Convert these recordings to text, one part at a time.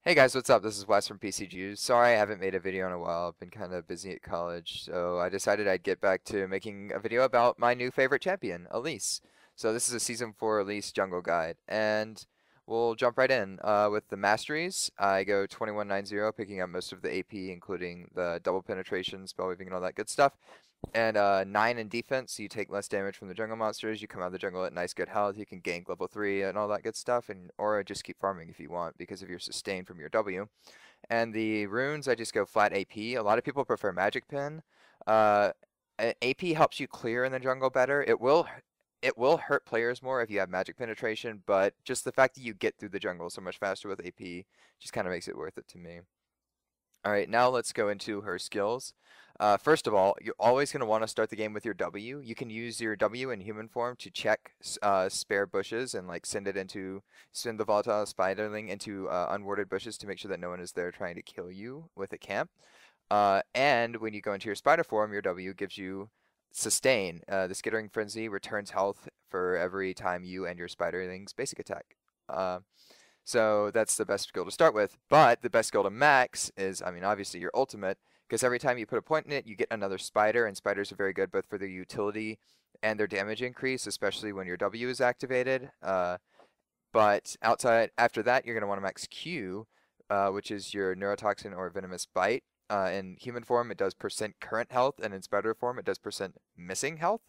Hey guys, what's up? This is Wes from PCGs. Sorry I haven't made a video in a while. I've been kind of busy at college, so I decided I'd get back to making a video about my new favorite champion, Elise. So this is a Season 4 Elise Jungle Guide, and we'll jump right in. With the Masteries, I go 21-9-0, picking up most of the AP, including the double penetration, spell weaving, and all that good stuff. And 9 in defense, so you take less damage from the jungle monsters. You come out of the jungle at nice good health. You can gank level 3 and all that good stuff, and or just keep farming if you want because of your sustain from your W. And the runes, I just go flat AP. A lot of people prefer Magic Pen. Uh, AP helps you clear in the jungle better. It will hurt players more if you have magic penetration, but just the fact that you get through the jungle so much faster with AP just kind of makes it worth it to me. All right, now let's go into her skills. First of all, you're always going to want to start the game with your W. You can use your W in human form to check spare bushes and like send the volatile spiderling into unwarded bushes to make sure that no one is there trying to kill you with a camp. And when you go into your spider form, your W gives you sustain. The skittering frenzy returns health for every time you and your spiderlings basic attack. So that's the best skill to start with. But the best skill to max is, I mean, obviously your ultimate, because every time you put a point in it, you get another spider, and spiders are very good both for their utility and their damage increase, especially when your W is activated. But after that, you're going to want to max Q, which is your neurotoxin or venomous bite. In human form, it does percent current health, and in spider form, it does percent missing health,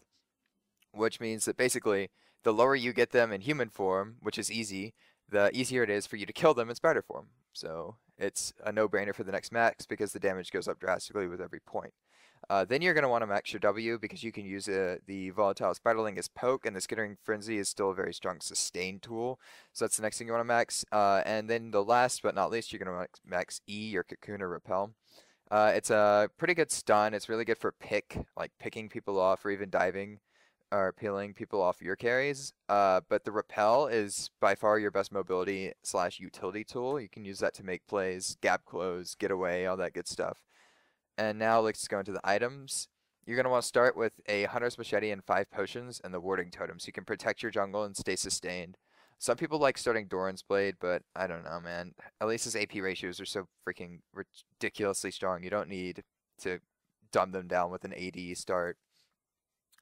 which means that basically the lower you get them in human form, which is easy, the easier it is for you to kill them in spider form. So it's a no-brainer for the next max because the damage goes up drastically with every point. Then you're going to want to max your W because you can use the volatile spiderling as poke, and the skittering frenzy is still a very strong sustain tool. So that's the next thing you want to max. And then the last but not least, you're going to max E or cocoon or repel. It's a pretty good stun. It's really good for like picking people off or even diving or peeling people off your carries. But the repel is by far your best mobility slash utility tool. You can use that to make plays, gap close, get away, all that good stuff. And now let's go into the items. You're going to want to start with a Hunter's Machete and 5 potions and the Warding Totem so you can protect your jungle and stay sustained. Some people like starting Doran's Blade, but I don't know, man. Elise's AP ratios are so freaking ridiculously strong. You don't need to dumb them down with an AD start.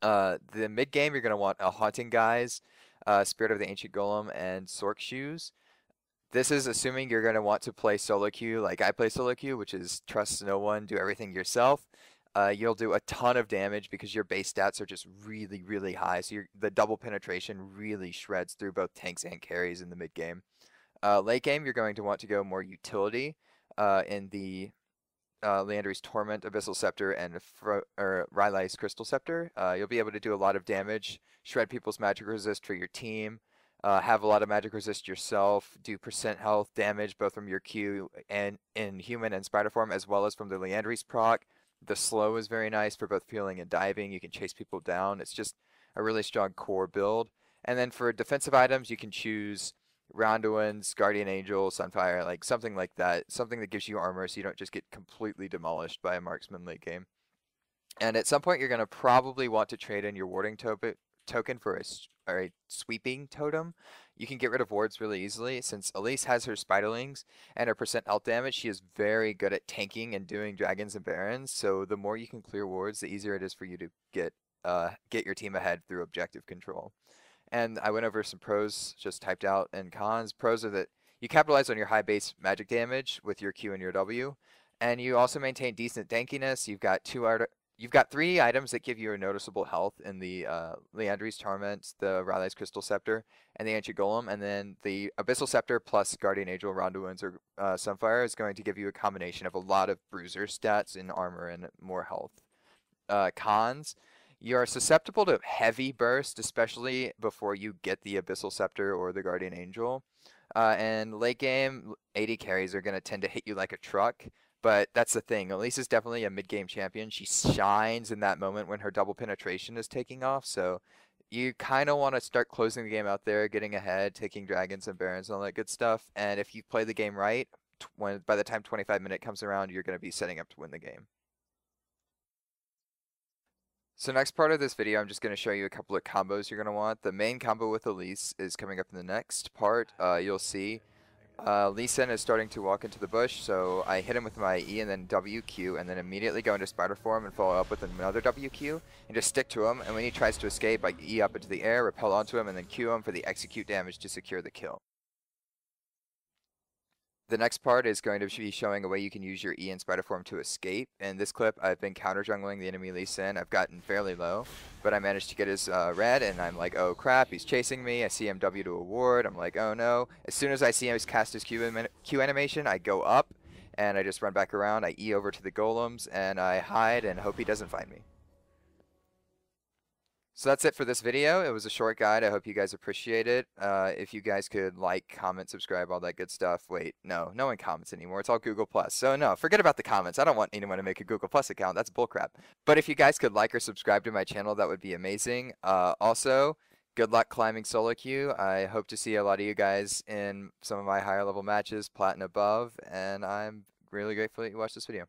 The mid game, you're going to want a Haunting Guise, Spirit of the Ancient Golem, and Sork Shoes. This is assuming you're going to want to play solo queue like I play solo queue, which is trust no one, do everything yourself. You'll do a ton of damage because your base stats are just really, really high. So the double penetration really shreds through both tanks and carries in the mid game. Late game, you're going to want to go more utility in the Liandry's Torment, Abyssal Scepter, and Rylai's Crystal Scepter. You'll be able to do a lot of damage, shred people's magic resist for your team, have a lot of magic resist yourself, do percent health damage both from your Q and in human and spider form, as well as from the Liandry's proc. The slow is very nice for both peeling and diving. You can chase people down. It's just a really strong core build. And then for defensive items, you can choose Ronduin's Guardian Angel, Sunfire, like something like that. Something that gives you armor so you don't just get completely demolished by a marksman late game. And at some point, you're going to probably want to trade in your warding token for a sweeping totem. You can get rid of wards really easily. Since Elise has her spiderlings and her percent health damage, she is very good at tanking and doing dragons and barons. So the more you can clear wards, the easier it is for you to get your team ahead through objective control. And I went over some pros just typed out and cons. Pros are that you capitalize on your high base magic damage with your Q and your W, and you also maintain decent tankiness. You've got 3 items that give you a noticeable health in the Liandry's Torment, the Rylai's Crystal Scepter, and the Ancient Golem, and then the Abyssal Scepter plus Guardian Angel, Ronduin's, or Sunfire is going to give you a combination of a lot of bruiser stats in armor and more health. Cons, you're susceptible to heavy burst, especially before you get the Abyssal Scepter or the Guardian Angel. And late game, AD carries are going to tend to hit you like a truck. But that's the thing. Elise is definitely a mid-game champion. She shines in that moment when her double penetration is taking off. So you kind of want to start closing the game out there, getting ahead, taking dragons and barons and all that good stuff. And if you play the game right, by the time 25-minute comes around, you're going to be setting up to win the game. So next part of this video, I'm just going to show you a couple of combos you're going to want. The main combo with Elise is coming up in the next part. You'll see. Lee Sin is starting to walk into the bush, so I hit him with my E and then WQ, and then immediately go into spider form and follow up with another WQ, and just stick to him, and when he tries to escape, I E up into the air, repel onto him, and then Q him for the execute damage to secure the kill. The next part is going to be showing a way you can use your E and spider form to escape. In this clip, I've been counter jungling the enemy Lee Sin. I've gotten fairly low, but I managed to get his red, and I'm like, oh crap, he's chasing me. I see him W to a ward. I'm like, oh no. As soon as I see him cast his Q animation, I go up, and I just run back around. I E over to the golems, and I hide and hope he doesn't find me. So that's it for this video. It was a short guide. I hope you guys appreciate it. If you guys could like, comment, subscribe, all that good stuff. Wait, no one comments anymore. It's all Google+. So no, forget about the comments. I don't want anyone to make a Google+ account. That's bullcrap. But if you guys could like or subscribe to my channel, that would be amazing. Also, good luck climbing solo queue. I hope to see a lot of you guys in some of my higher level matches, Plat and above. And I'm really grateful that you watched this video.